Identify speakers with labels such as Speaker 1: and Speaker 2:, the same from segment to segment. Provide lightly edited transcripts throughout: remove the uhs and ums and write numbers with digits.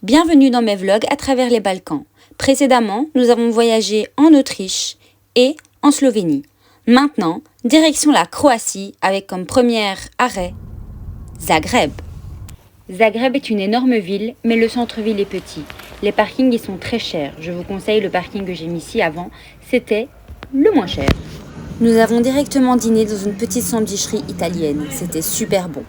Speaker 1: Bienvenue dans mes vlogs à travers les Balkans. Précédemment, nous avons voyagé en Autriche et en Slovénie. Maintenant, direction la Croatie avec comme premier arrêt Zagreb. Zagreb est une énorme ville, mais le centre-ville est petit. Les parkings y sont très chers. Je vous conseille le parking que j'ai mis ici avant, c'était le moins cher. Nous avons directement dîné dans une petite sandwicherie italienne. C'était super bon.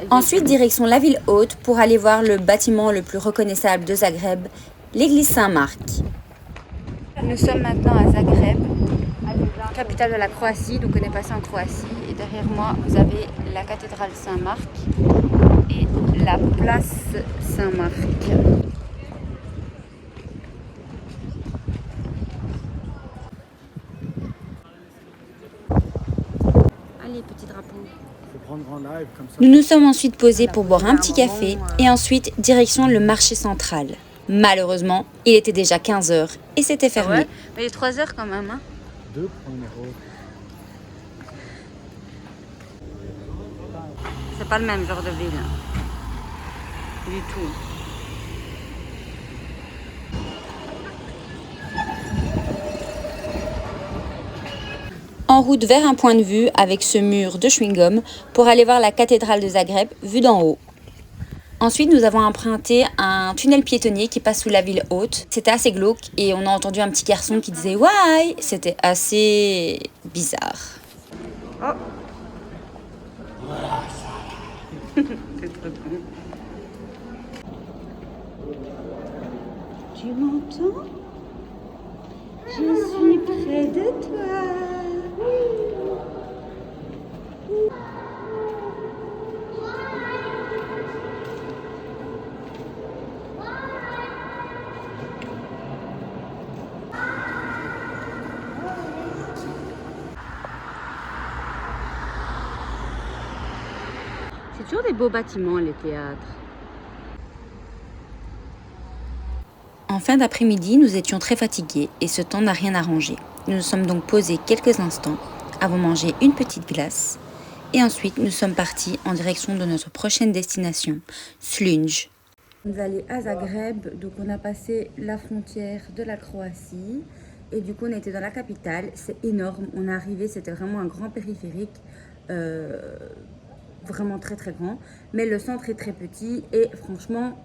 Speaker 1: Ensuite, direction la ville haute pour aller voir le bâtiment le plus reconnaissable de Zagreb, l'église Saint-Marc. Nous sommes maintenant à Zagreb, capitale de la Croatie, donc on est passé en Croatie. Et derrière moi, vous avez la cathédrale Saint-Marc et la place Saint-Marc. Allez, petit drapeau. Nous nous sommes ensuite posés pour boire un petit café et ensuite direction le marché central. Malheureusement, il était déjà 15h et c'était fermé. Ouais, mais il est 3h quand même. Hein.
Speaker 2: 2,1 €.
Speaker 1: C'est pas le même genre de ville. Du tout. En route vers un point de vue avec ce mur de chewing-gum pour aller voir la cathédrale de Zagreb vue d'en haut. Ensuite, nous avons emprunté un tunnel piétonnier qui passe sous la ville haute. C'était assez glauque et on a entendu un petit garçon qui disait « Why ?» C'était assez bizarre. Oh. C'est trop cool. Tu m'entends? Je suis près de toi. C'est toujours des beaux bâtiments, les théâtres. En fin d'après-midi, nous étions très fatigués et ce temps n'a rien arrangé. Nous nous sommes donc posés quelques instants, avons mangé une petite glace et ensuite nous sommes partis en direction de notre prochaine destination, Slunj. On est allé à Zagreb, donc on a passé la frontière de la Croatie et du coup on était dans la capitale. C'est énorme, on est arrivé, c'était vraiment un grand périphérique. Vraiment très très grand, mais le centre est très petit et franchement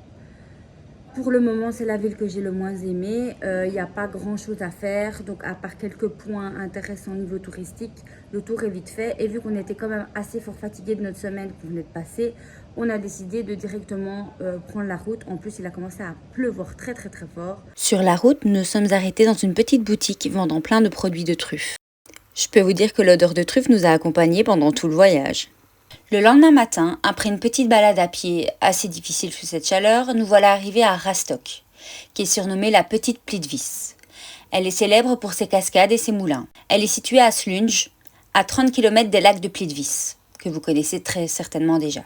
Speaker 1: pour le moment c'est la ville que j'ai le moins aimé. Il n'y a pas grand chose à faire, donc à part quelques points intéressants au niveau touristique, le tour est vite fait et vu qu'on était quand même assez fort fatigué de notre semaine qu'on venait de passer, on a décidé de directement prendre la route. En plus il a commencé à pleuvoir très très très fort. Sur la route, nous sommes arrêtés dans une petite boutique vendant plein de produits de truffes. Je peux vous dire que l'odeur de truffe nous a accompagnés pendant tout le voyage. Le lendemain matin, après une petite balade à pied assez difficile sous cette chaleur, nous voilà arrivés à Rastok, qui est surnommée la Petite Plitvice. Elle est célèbre pour ses cascades et ses moulins. Elle est située à Slunj, à 30 km des lacs de Plitvice, que vous connaissez très certainement déjà.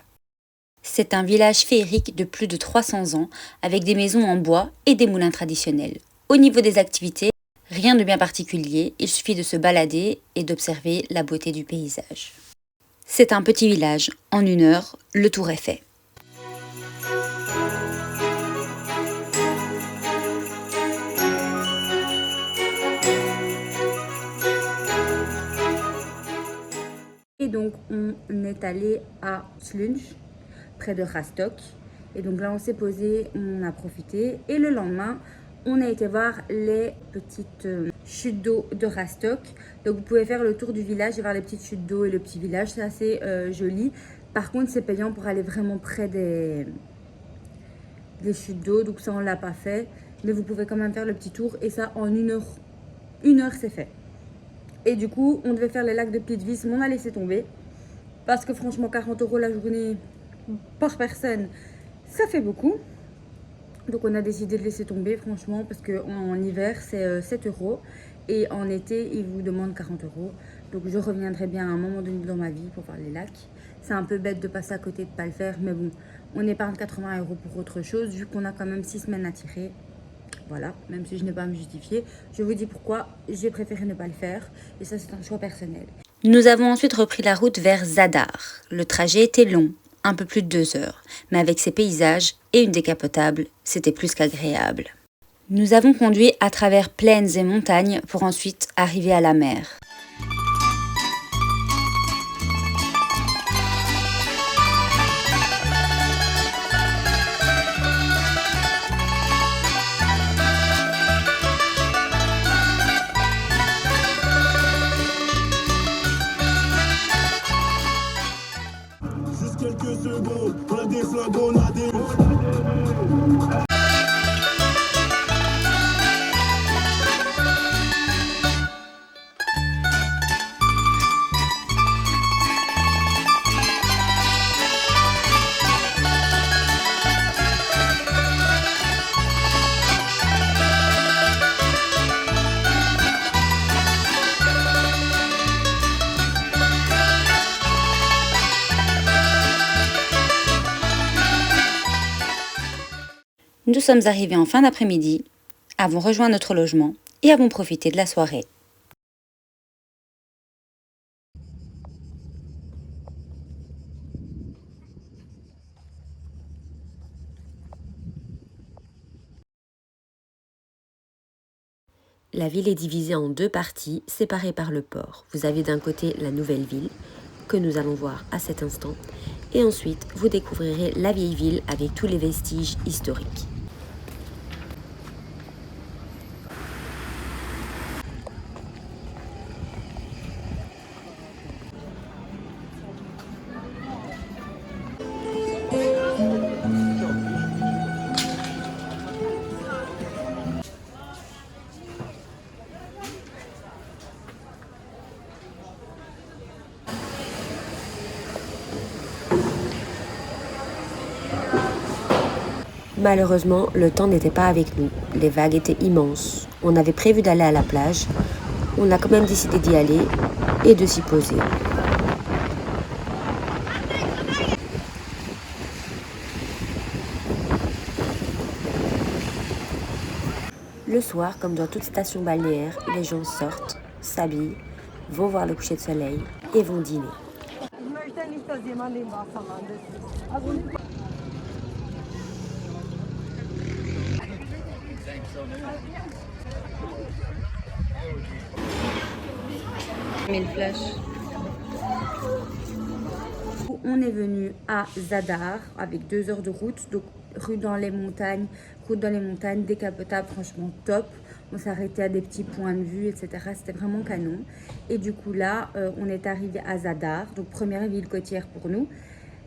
Speaker 1: C'est un village féerique de plus de 300 ans, avec des maisons en bois et des moulins traditionnels. Au niveau des activités, rien de bien particulier, il suffit de se balader et d'observer la beauté du paysage. C'est un petit village, en 1 heure, le tour est fait. Et donc on est allé à Slunj, près de Rastok. Et donc là on s'est posé, on a profité. Et le lendemain, on a été voir les petites chutes d'eau de Rastok. Donc vous pouvez faire le tour du village et voir les petites chutes d'eau et le petit village. C'est assez joli. Par contre, c'est payant pour aller vraiment près des chutes d'eau. Donc ça, on ne l'a pas fait. Mais vous pouvez quand même faire le petit tour. Et ça, en 1 heure. 1 heure, c'est fait. Et du coup, on devait faire les lacs de Plitvice. Mais on a laissé tomber. Parce que franchement, 40 € la journée par personne, ça fait beaucoup. Donc on a décidé de laisser tomber franchement parce qu'en hiver c'est 7 € et en été ils vous demandent 40 €. Donc je reviendrai bien à un moment donné dans ma vie pour voir les lacs. C'est un peu bête de passer à côté de ne pas le faire, mais bon, on épargne 80 € pour autre chose vu qu'on a quand même 6 semaines à tirer. Voilà, même si je n'ai pas à me justifier, je vous dis pourquoi j'ai préféré ne pas le faire. Et ça, c'est un choix personnel.
Speaker 2: Nous avons ensuite repris la route vers Zadar. Le trajet était long, un peu plus de 2 heures, mais avec ses paysages et une décapotable, c'était plus qu'agréable. Nous avons conduit à travers plaines et montagnes pour ensuite arriver à la mer.
Speaker 3: Juste quelques secondes, un des flagons a des...
Speaker 2: Nous sommes arrivés en fin d'après-midi, avons rejoint notre logement et avons profité de la soirée. La ville est divisée en 2 parties, séparées par le port. Vous avez d'un côté la nouvelle ville, que nous allons voir à cet instant, et ensuite vous découvrirez la vieille ville avec tous les vestiges historiques. Malheureusement, le temps n'était pas avec nous. Les vagues étaient immenses. On avait prévu d'aller à la plage. On a quand même décidé d'y aller et de s'y poser. Le soir, comme dans toute station balnéaire, les gens sortent, s'habillent, vont voir le coucher de soleil et vont dîner.
Speaker 1: On est venu à Zadar avec 2 heures de route, donc route dans les montagnes, décapotable, franchement top. On s'arrêtait à des petits points de vue, etc. C'était vraiment canon. Et du coup là, on est arrivé à Zadar, donc première ville côtière pour nous.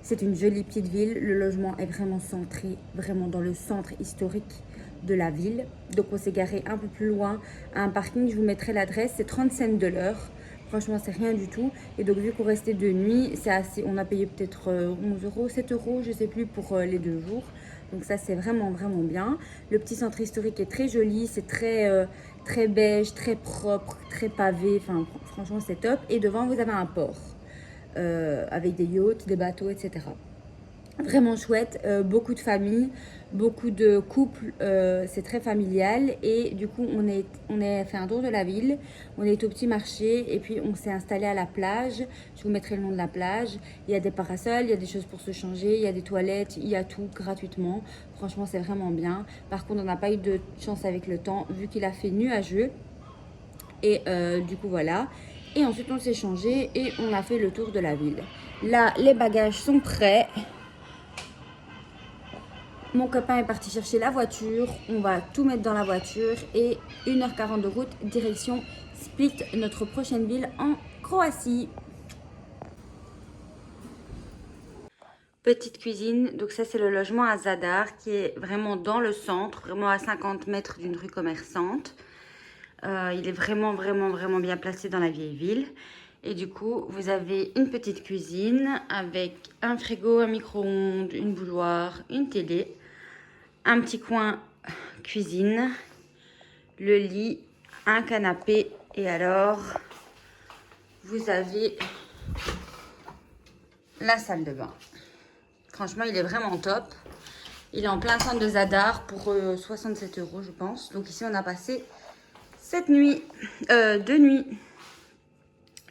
Speaker 1: C'est une jolie petite ville, le logement est vraiment centré, vraiment dans le centre historique de la ville. Donc on s'est garé un peu plus loin à un parking, je vous mettrai l'adresse, c'est 30 cents de l'heure. Franchement, c'est rien du tout. Et donc, vu qu'on restait de nuit, c'est assez. On a payé peut-être 11 euros, 7 euros, je sais plus, pour les 2 jours. Donc, ça, c'est vraiment, vraiment bien. Le petit centre historique est très joli. C'est très beige, très propre, très pavé. Enfin, franchement, c'est top. Et devant, vous avez un port avec des yachts, des bateaux, etc. Vraiment chouette, beaucoup de familles, beaucoup de couples, c'est très familial et du coup on est fait un tour de la ville, on est au petit marché et puis on s'est installé à la plage. Je vous mettrai le nom de la plage. Il y a des parasols, il y a des choses pour se changer, il y a des toilettes, il y a tout gratuitement. Franchement c'est vraiment bien. Par contre on n'a pas eu de chance avec le temps vu qu'il a fait nuageux et du coup voilà. Et ensuite on s'est changé et on a fait le tour de la ville. Là les bagages sont prêts. Mon copain est parti chercher la voiture, on va tout mettre dans la voiture et 1h40 de route, direction Split, notre prochaine ville en Croatie. Petite cuisine, donc ça c'est le logement à Zadar qui est vraiment dans le centre, vraiment à 50 mètres d'une rue commerçante. Il est vraiment bien placé dans la vieille ville. Et du coup, vous avez une petite cuisine avec un frigo, un micro-ondes, une bouilloire, une télé. Un petit coin cuisine, le lit, un canapé et alors vous avez la salle de bain. Franchement, il est vraiment top. Il est en plein centre de Zadar pour 67 € je pense. Donc ici on a passé 2 nuits.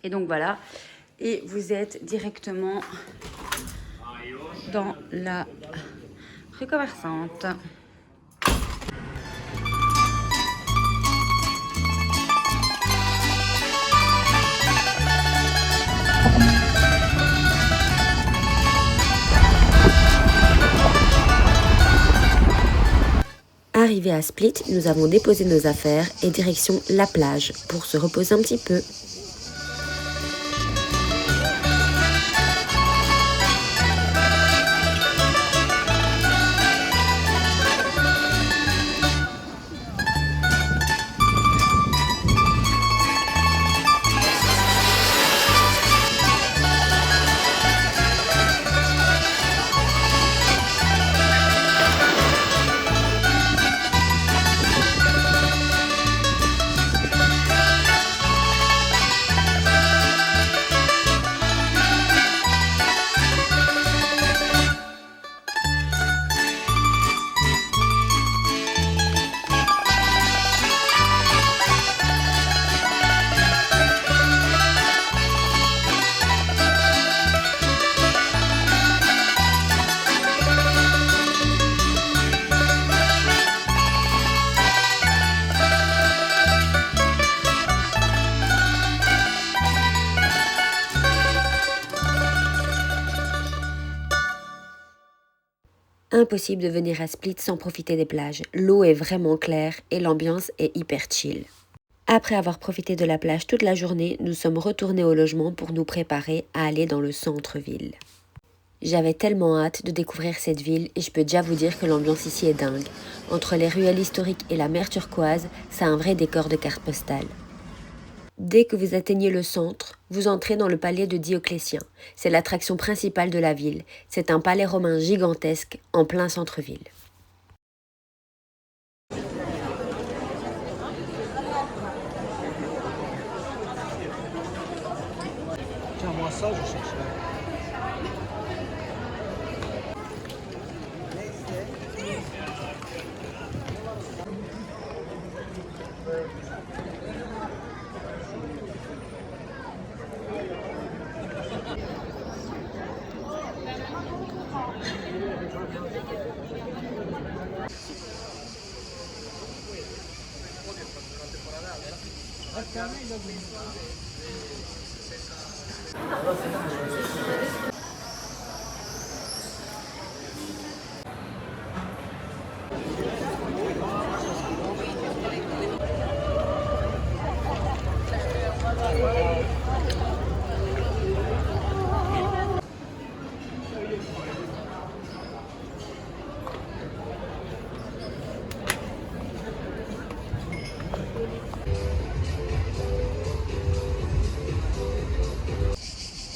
Speaker 1: Et donc voilà. Et vous êtes directement dans la rue commerçante.
Speaker 2: Arrivés à Split, nous avons déposé nos affaires et direction la plage pour se reposer un petit peu. Impossible de venir à Split sans profiter des plages. L'eau est vraiment claire et l'ambiance est hyper chill. Après avoir profité de la plage toute la journée, nous sommes retournés au logement pour nous préparer à aller dans le centre-ville. J'avais tellement hâte de découvrir cette ville et je peux déjà vous dire que l'ambiance ici est dingue. Entre les ruelles historiques et la mer turquoise, c'est un vrai décor de carte postale. Dès que vous atteignez le centre, vous entrez dans le palais de Dioclétien. C'est l'attraction principale de la ville. C'est un palais romain gigantesque en plein centre-ville.
Speaker 4: Tiens, moi ça, je cherche.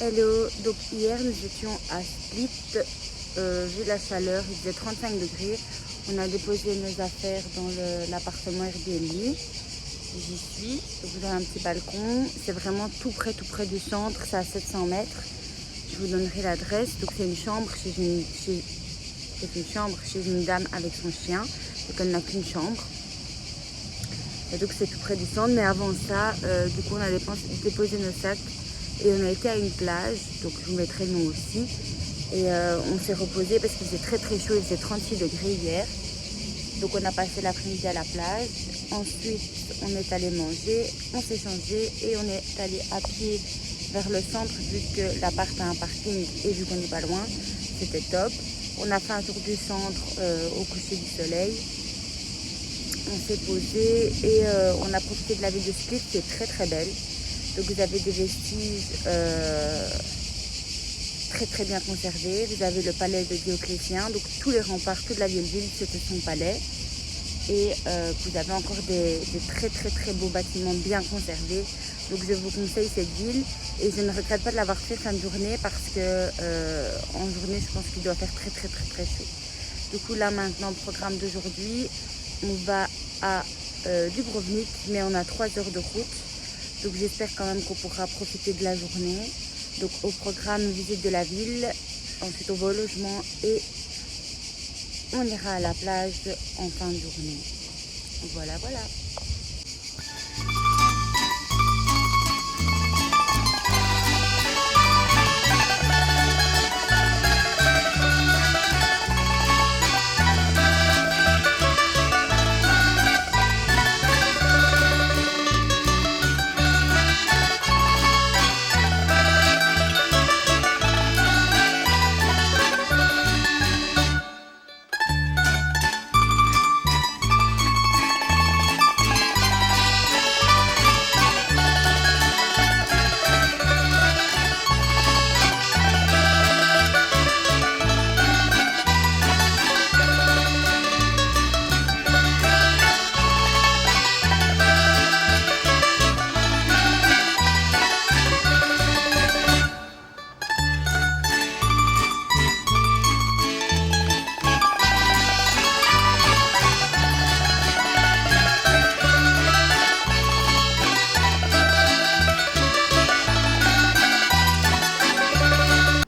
Speaker 1: Hello, donc hier nous étions à Split, vu la chaleur, il faisait 35 degrés. On a déposé nos affaires dans l'appartement Airbnb. J'y suis, donc vous avez un petit balcon, c'est vraiment tout près du centre, c'est à 700 mètres. Je vous donnerai l'adresse, donc c'est une chambre chez une dame avec son chien, donc elle n'a qu'une chambre. Et donc c'est tout près du centre, mais avant ça, du coup on a déposé nos sacs. Et on a été à une plage, donc je vous mettrai le nom aussi. Et on s'est reposé parce qu'il faisait très chaud, il faisait 36 degrés hier. Donc on a passé l'après-midi à la plage. Ensuite, on est allé manger, on s'est changé et on est allé à pied vers le centre vu que l'appart a un parking et vu qu'on n'est pas loin. C'était top. On a fait un tour du centre au coucher du soleil. On s'est posé et on a profité de la ville de Split qui est très belle. Donc vous avez des vestiges très bien conservés. Vous avez le palais de Dioclétien, donc tous les remparts, toute la vieille ville, c'était son palais. Et vous avez encore des très beaux bâtiments bien conservés. Donc je vous conseille cette ville et je ne regrette pas de l'avoir fait fin de journée parce que en journée je pense qu'il doit faire très chaud. Du coup là maintenant, programme d'aujourd'hui, on va à Dubrovnik, mais on a 3 heures de route. Donc j'espère quand même qu'on pourra profiter de la journée. Donc au programme visite de la ville, ensuite on va au logement et on ira à la plage en fin de journée. Voilà, voilà.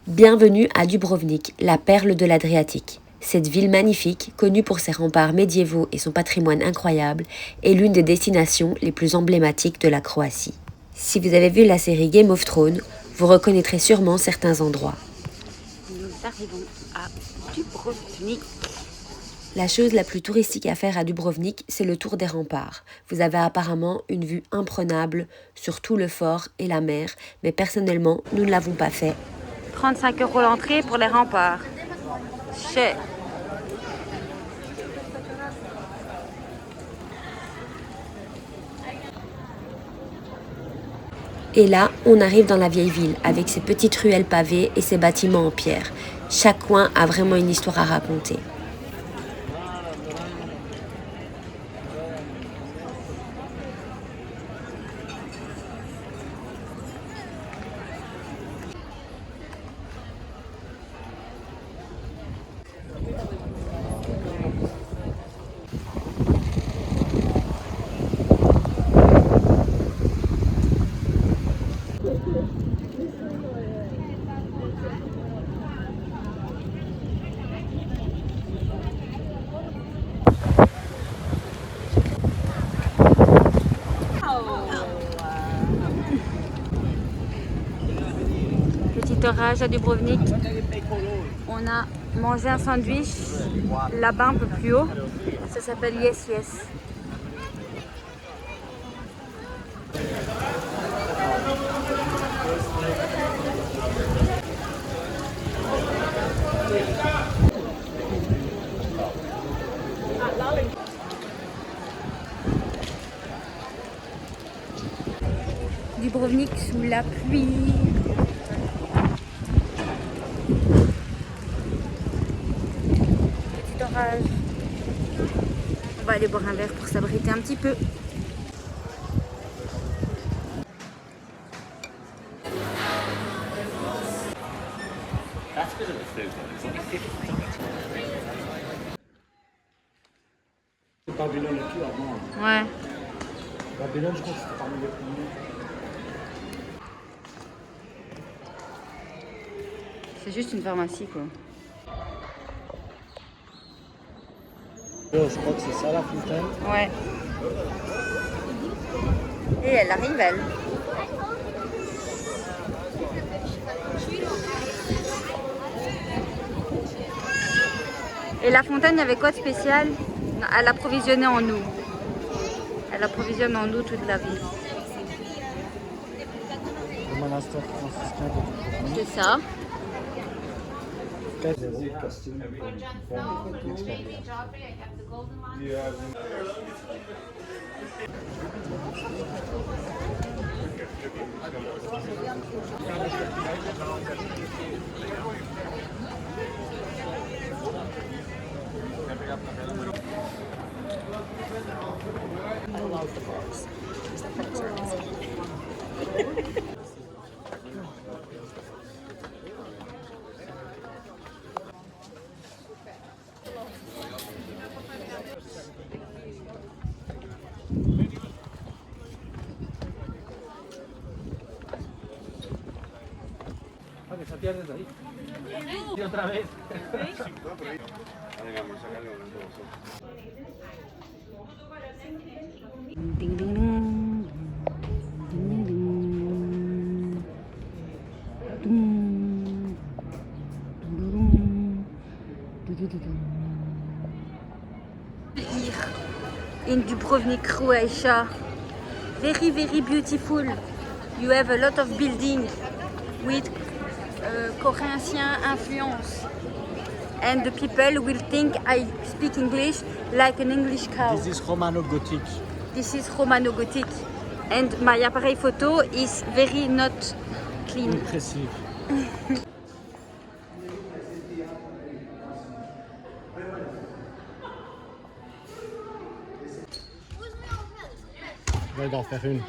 Speaker 2: Bienvenue à Dubrovnik, la perle de l'Adriatique. Cette ville magnifique, connue pour ses remparts médiévaux et son patrimoine incroyable, est l'une des destinations les plus emblématiques de la Croatie. Si vous avez vu la série Game of Thrones, vous reconnaîtrez sûrement certains endroits.
Speaker 1: Nous arrivons à Dubrovnik.
Speaker 2: La chose la plus touristique à faire à Dubrovnik, c'est le tour des remparts. Vous avez apparemment une vue imprenable sur tout le fort et la mer, mais personnellement, nous ne l'avons pas fait.
Speaker 1: 35 € l'entrée pour les remparts. Cher.
Speaker 2: Et là, on arrive dans la vieille ville, avec ses petites ruelles pavées et ses bâtiments en pierre. Chaque coin a vraiment une histoire à raconter.
Speaker 1: Petit orage à Dubrovnik. On a mangé un sandwich là-bas un peu plus haut. Ça s'appelle Yes Yes. Dubrovnik sous la pluie. Petit orage. On va aller boire un verre pour s'abriter un petit peu.
Speaker 4: Babylone et tout avant.
Speaker 1: Ouais.
Speaker 4: Babylone, je crois que c'était parmi les premiers.
Speaker 1: C'est juste une pharmacie quoi.
Speaker 4: Je crois que c'est ça la fontaine.
Speaker 1: Ouais. Et elle arrive elle. Et la fontaine, il y avait quoi de spécial? Elle approvisionnait en eau. Elle approvisionne en eau toute la ville.
Speaker 4: Le monastère franciscain de Dubrovnik.
Speaker 1: C'est ça.
Speaker 4: 4-0 costume pour une expérience. Que se pierdes ahí. Y otra vez.
Speaker 1: Ding, ding, ding. Ding, ding. Dum. Dum. Dum. Here in Dubrovnik, Croatia. Very, very beautiful. You have a lot of building with Korean influence. And the people will think I speak English like an English cow.
Speaker 4: This is Romano-Gothic.
Speaker 1: This is Romano-Gothic. And my appareil photo is very not clean.
Speaker 4: Impressive. Je vais en faire une.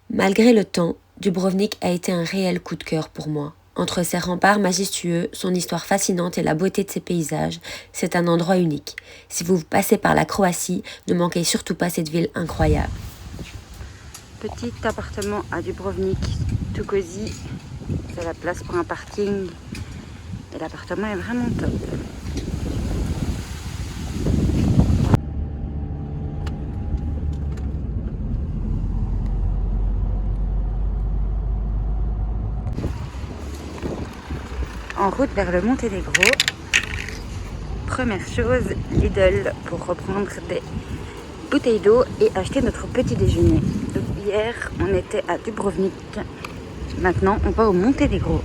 Speaker 2: Malgré le temps, Dubrovnik a été un réel coup de cœur pour moi. Entre ses remparts majestueux, son histoire fascinante et la beauté de ses paysages, c'est un endroit unique. Si vous passez par la Croatie, ne manquez surtout pas cette ville incroyable.
Speaker 1: Petit appartement à Dubrovnik, tout cosy. C'est la place pour un parking. Et l'appartement est vraiment top. En route vers le Monténégro. Première chose, Lidl pour reprendre des bouteilles d'eau et acheter notre petit déjeuner. Donc hier, on était à Dubrovnik. Maintenant, on va au Monténégro.